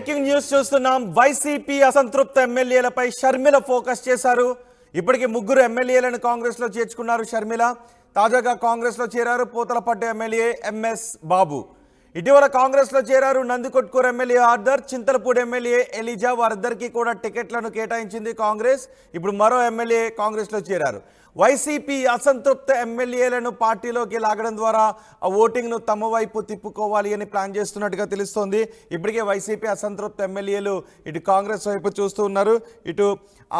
Breaking news చూస్తున్నాం. YCP అసంతృప్త ఎమ్మెల్యేలపై షర్మిల ఫోకస్ చేశారు. ఇప్పటికే ముగ్గురు ఎమ్మెల్యేలను కాంగ్రెస్ లో చేర్చుకున్నారు. షర్మిల తాజాగా కాంగ్రెస్ లో చేరారు. పూతలపట్టు ఎమ్మెల్యే ఎంఎస్ బాబు ఇటీవల కాంగ్రెస్ లో చేరారు. Nandikotkur MLA Arthur, Chintalapudi MLA Eliza వారిద్దరికీ కూడా టికెట్లను కేటాయించింది కాంగ్రెస్. ఇప్పుడు మరో ఎమ్మెల్యే కాంగ్రెస్ లో చేరారు. వైసీపీ అసంతృప్త ఎమ్మెల్యేలను పార్టీలోకి లాగడం ద్వారా ఆ ఓటింగ్ను తమ వైపు తిప్పుకోవాలి అని ప్లాన్ చేస్తున్నట్టుగా తెలుస్తోంది. ఇప్పటికే వైసీపీ అసంతృప్త ఎమ్మెల్యేలు ఇటు కాంగ్రెస్ వైపు చూస్తూ ఉన్నారు. ఇటు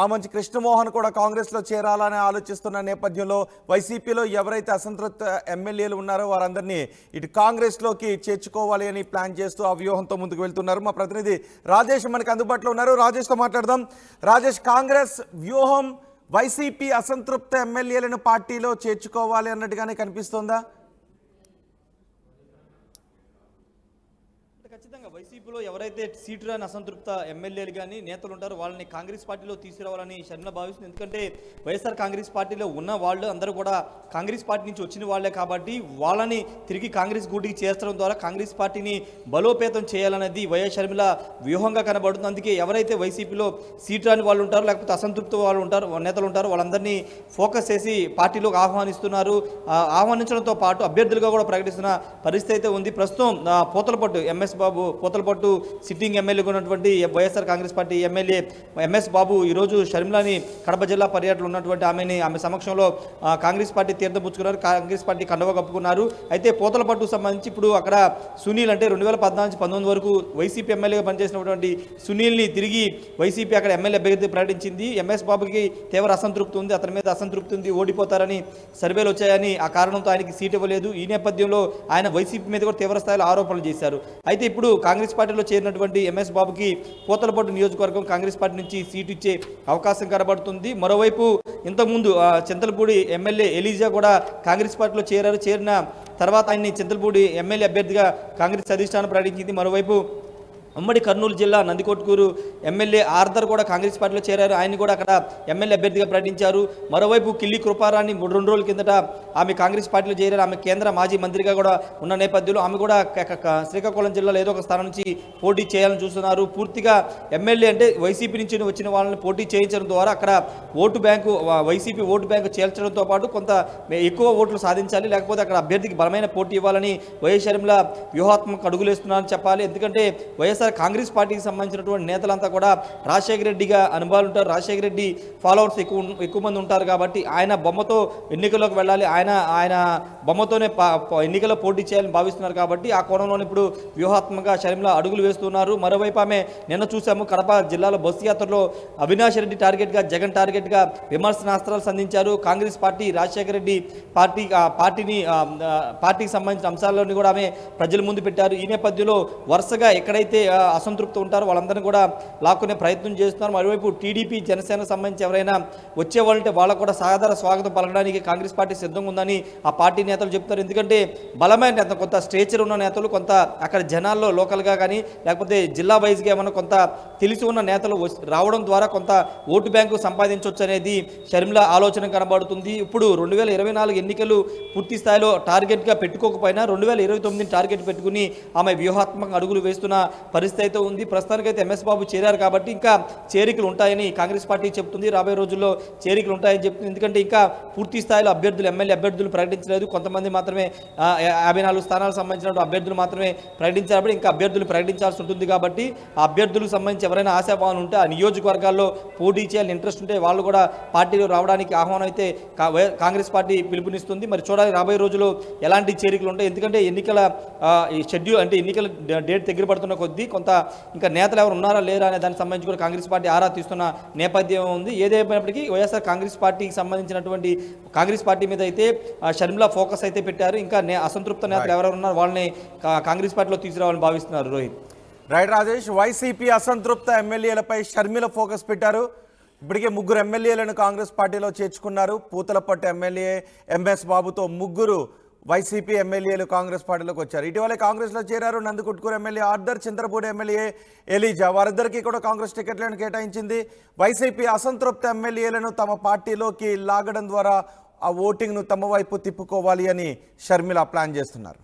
ఆమంచి కృష్ణమోహన్ కూడా కాంగ్రెస్లో చేరాలని ఆలోచిస్తున్న నేపథ్యంలో వైసీపీలో ఎవరైతే అసంతృప్త ఎమ్మెల్యేలు ఉన్నారో వారందరినీ ఇటు కాంగ్రెస్లోకి చేర్చుకోవాలి అని ప్లాన్ చేస్తూ ఆ వ్యూహంతో ముందుకు వెళ్తున్నారు. మా ప్రతినిధి రాజేష్ మనకు అందుబాటులో ఉన్నారు. రాజేష్తో మాట్లాడదాం. రాజేష్, కాంగ్రెస్ వ్యూహం వైసీపీ అసంతృప్త ఎమ్మెల్యేలను పార్టీలో చేర్చుకోవాలి అన్నట్టుగానే కనిపిస్తోందా? ఖచ్చితంగా వైసీపీలో ఎవరైతే సీటు రాని అసంతృప్త ఎమ్మెల్యేలు కానీ నేతలు ఉంటారో వాళ్ళని కాంగ్రెస్ పార్టీలో తీసుకురావాలని షర్మిల భావిస్తుంది. ఎందుకంటే వైఎస్ఆర్ కాంగ్రెస్ పార్టీలో ఉన్న వాళ్ళు అందరూ కూడా కాంగ్రెస్ పార్టీ నుంచి వచ్చిన వాళ్లే కాబట్టి వాళ్ళని తిరిగి కాంగ్రెస్ గూటికి చేర్చడం ద్వారా కాంగ్రెస్ పార్టీని బలోపేతం చేయాలనేది వైఎస్ షర్మిల వ్యూహంగా కనబడుతుంది. అందుకే ఎవరైతే వైసీపీలో సీటు రాని వాళ్ళు ఉంటారో లేకపోతే అసంతృప్త వాళ్ళు ఉంటారు నేతలు ఉంటారో వాళ్ళందరినీ ఫోకస్ చేసి పార్టీలోకి ఆహ్వానిస్తున్నారు. ఆహ్వానించడంతో పాటు అభ్యర్థులుగా కూడా ప్రకటిస్తున్న పరిస్థితి అయితే ఉంది. ప్రస్తుతం పూతలపట్టు ఎంఎస్ బాబు, పూతలపట్టు సిట్టింగ్ ఎమ్మెల్యేగా ఉన్నటువంటి YSR Congress party MLA MS Babu ఈరోజు షర్మిలని కడప జిల్లా పర్యటనలో ఉన్నటువంటి ఆమె సమక్షంలో కాంగ్రెస్ పార్టీ తీర్థపుచ్చుకున్నారు. కాంగ్రెస్ పార్టీ కండవ కప్పుకున్నారు. అయితే పూతలపట్టు సంబంధించి ఇప్పుడు అక్కడ సునీల్ అంటే 2014-19 వరకు వైసీపీ ఎమ్మెల్యేగా పనిచేసినటువంటి సునీల్ని తిరిగి వైసీపీ అక్కడ ఎమ్మెల్యే అభ్యర్థి ప్రకటించింది. ఎంఎస్ బాబుకి తీవ్ర అసంతృప్తి ఉంది, అతని మీద అసంతృప్తి ఉంది, ఓడిపోతారని సర్వేలు వచ్చాయని ఆ కారణంతో ఆయనకి సీట్ ఇవ్వలేదు. ఈ నేపథ్యంలో ఆయన వైసీపీ మీద కూడా తీవ్ర స్థాయిలో ఆరోపణలు చేశారు. అయితే ఇప్పుడు కాంగ్రెస్ పార్టీలో చేరినటువంటి ఎంఎస్ బాబుకి పూతలపట్టు నియోజకవర్గం కాంగ్రెస్ పార్టీ నుంచి సీటు ఇచ్చే అవకాశం కనబడుతుంది. మరోవైపు ఇంతకుముందు చింతలపూడి ఎమ్మెల్యే ఎలిజా కూడా కాంగ్రెస్ పార్టీలో చేరారు. చేరిన తర్వాత ఆయన్ని చింతలపూడి ఎమ్మెల్యే అభ్యర్థిగా కాంగ్రెస్ అధిష్టానం ప్రకటించింది. మరోవైపు ఉమ్మడి కర్నూలు జిల్లా నందికొట్కూరు ఎమ్మెల్యే ఆర్దర్ కూడా కాంగ్రెస్ పార్టీలో చేరారు. ఆయన కూడా అక్కడ ఎమ్మెల్యే అభ్యర్థిగా ప్రకటించారు. మరోవైపు కిల్లి కృపారాణి 2 రోజుల కిందట ఆమె కాంగ్రెస్ పార్టీలో చేరారు. ఆమె కేంద్ర మాజీ మంత్రిగా కూడా ఉన్న నేపథ్యంలో ఆమె కూడా శ్రీకాకుళం జిల్లాలో ఏదో ఒక స్థానం నుంచి పోటీ చేయాలని చూస్తున్నారు. పూర్తిగా ఎమ్మెల్యే అంటే వైసీపీ నుంచి వచ్చిన వాళ్ళని పోటీ చేయించడం ద్వారా అక్కడ vote bank YCP vote bank చేర్చడంతో పాటు కొంత ఎక్కువ ఓట్లు సాధించాలి, లేకపోతే అక్కడ అభ్యర్థికి బలమైన పోటీ ఇవ్వాలని వైఎస్ షర్మిల వ్యూహాత్మక అడుగులేస్తున్నారని చెప్పాలి. ఎందుకంటే వైఎస్ఆర్ కాంగ్రెస్ పార్టీకి సంబంధించినటువంటి నేతలంతా కూడా రాజశేఖర రెడ్డిగా అనుభవాలు ఉంటారు. రాజశేఖర రెడ్డి ఫాలోవర్స్ ఎక్కువ మంది ఉంటారు కాబట్టి ఆయన బొమ్మతో ఎన్నికల్లోకి వెళ్ళాలి, ఆయన బొమ్మతోనే ఎన్నికల్లో పోటీ చేయాలని భావిస్తున్నారు. కాబట్టి ఆ కోణంలో ఇప్పుడు వ్యూహాత్మకంగా షర్మిల అడుగులు వేస్తున్నారు. మరోవైపు ఆమె నిన్న చూసాము కడప జిల్లాలో బస్సు యాత్రలో అవినాష్ రెడ్డి టార్గెట్గా, జగన్ టార్గెట్గా విమర్శనాస్త్రాలు సంధించారు. కాంగ్రెస్ పార్టీ రాజశేఖర రెడ్డి పార్టీకి సంబంధించిన అంశాలను కూడా ఆమె ప్రజల ముందు పెట్టారు. ఈ నేపథ్యంలో వరుసగా ఎక్కడైతే అసంతృప్తి ఉంటారో వాళ్ళందరినీ కూడా లాక్కునే ప్రయత్నం చేస్తున్నారు. మరోవైపు టీడీపీ జనసేన సంబంధించి ఎవరైనా వచ్చేవాళ్ళంటే వాళ్ళకు కూడా సాధారణ స్వాగతం పలకడానికి కాంగ్రెస్ పార్టీ సిద్ధంగా ఉందని ఆ పార్టీ నేతలు చెప్తారు. ఎందుకంటే బలమైన నేత, కొంత స్ట్రేచర్ ఉన్న నేతలు, కొంత అక్కడ జనాల్లో లోకల్గా కానీ లేకపోతే జిల్లా వైజ్గా ఏమైనా కొంత తెలిసి ఉన్న నేతలు రావడం ద్వారా కొంత ఓటు బ్యాంకు సంపాదించవచ్చు అనేది షర్మిల ఆలోచన కనబడుతుంది. ఇప్పుడు 2024 ఎన్నికలు పూర్తి స్థాయిలో టార్గెట్గా పెట్టుకోకపోయినా 2029 టార్గెట్ పెట్టుకుని ఆమె వ్యూహాత్మక అడుగులు వేస్తున్న పరిస్థితి అయితే ఉంది. ప్రస్తుతానికైతే ఎంఎస్ బాబు చేరారు కాబట్టి ఇంకా చేరికలు ఉంటాయని కాంగ్రెస్ పార్టీ చెప్తుంది. రాబోయే రోజుల్లో చేరికలు ఉంటాయని చెప్తుంది. ఎందుకంటే ఇంకా పూర్తి స్థాయిలో ఎమ్మెల్యే అభ్యర్థులు ప్రకటించలేదు. కొంతమంది మాత్రమే 54 స్థానాలకు సంబంధించిన అభ్యర్థులు మాత్రమే ప్రకటించారు. ఇంకా అభ్యర్థులు ప్రకటించాల్సి ఉంటుంది కాబట్టి ఆ అభ్యర్థులకు సంబంధించి ఎవరైనా ఆశాభావాలు ఉంటే ఆ నియోజకవర్గాల్లో పోటీ చేయాలని ఇంట్రెస్ట్ ఉంటే వాళ్ళు కూడా పార్టీలో రావడానికి ఆహ్వానం అయితే కాంగ్రెస్ పార్టీ పిలుపునిస్తుంది. మరి చూడాలి రాబోయే రోజుల్లో ఎలాంటి చేరికలు ఉంటాయి. ఎందుకంటే ఎన్నికల షెడ్యూల్ అంటే ఎన్నికల డేట్ దగ్గర పడుతున్న కొద్దీ కొంత ఇంకా నేతలు ఎవరు ఉన్నారా లేరా అనే దానికి సంబంధించి కూడా కాంగ్రెస్ పార్టీ ఆరా తీస్తున్న నేపథ్యం ఉంది. ఏదేమైనప్పటికీ వైఎస్ఆర్ కాంగ్రెస్ పార్టీకి సంబంధించినటువంటి కాంగ్రెస్ పార్టీ మీద అయితే షర్మిల ఫోకస్ అయితే పెట్టారు. ఇంకా అసంతృప్త నేతలు ఎవరెవరు ఉన్నారో వాళ్ళని కాంగ్రెస్ పార్టీలో తీసుకురావాలని భావిస్తున్నారు. రోహిత్. రైట్ రాజేష్, వైసీపీ అసంతృప్త ఎమ్మెల్యేలపై షర్మిల ఫోకస్ పెట్టారు. ఇప్పటికే ముగ్గురు ఎమ్మెల్యేలను కాంగ్రెస్ పార్టీలో చేర్చుకున్నారు. పూతలపట్టు ఎమ్మెల్యే ఎంఎస్ బాబుతో ముగ్గురు వైసీపీ ఎమ్మెల్యేలు కాంగ్రెస్ పార్టీలోకి వచ్చారు. ఇటీవలే కాంగ్రెస్లో చేరారు. Nandikotkur MLA Arthur, Chintalapudi MLA Eliza వారిద్దరికీ కూడా కాంగ్రెస్ టికెట్లను కేటాయించింది. వైసీపీ అసంతృప్త ఎమ్మెల్యేలను తమ పార్టీలోకి లాగడం ద్వారా ఆ ఓటింగ్ను తమ వైపు తిప్పుకోవాలి అని షర్మిల ప్లాన్ చేస్తున్నారు.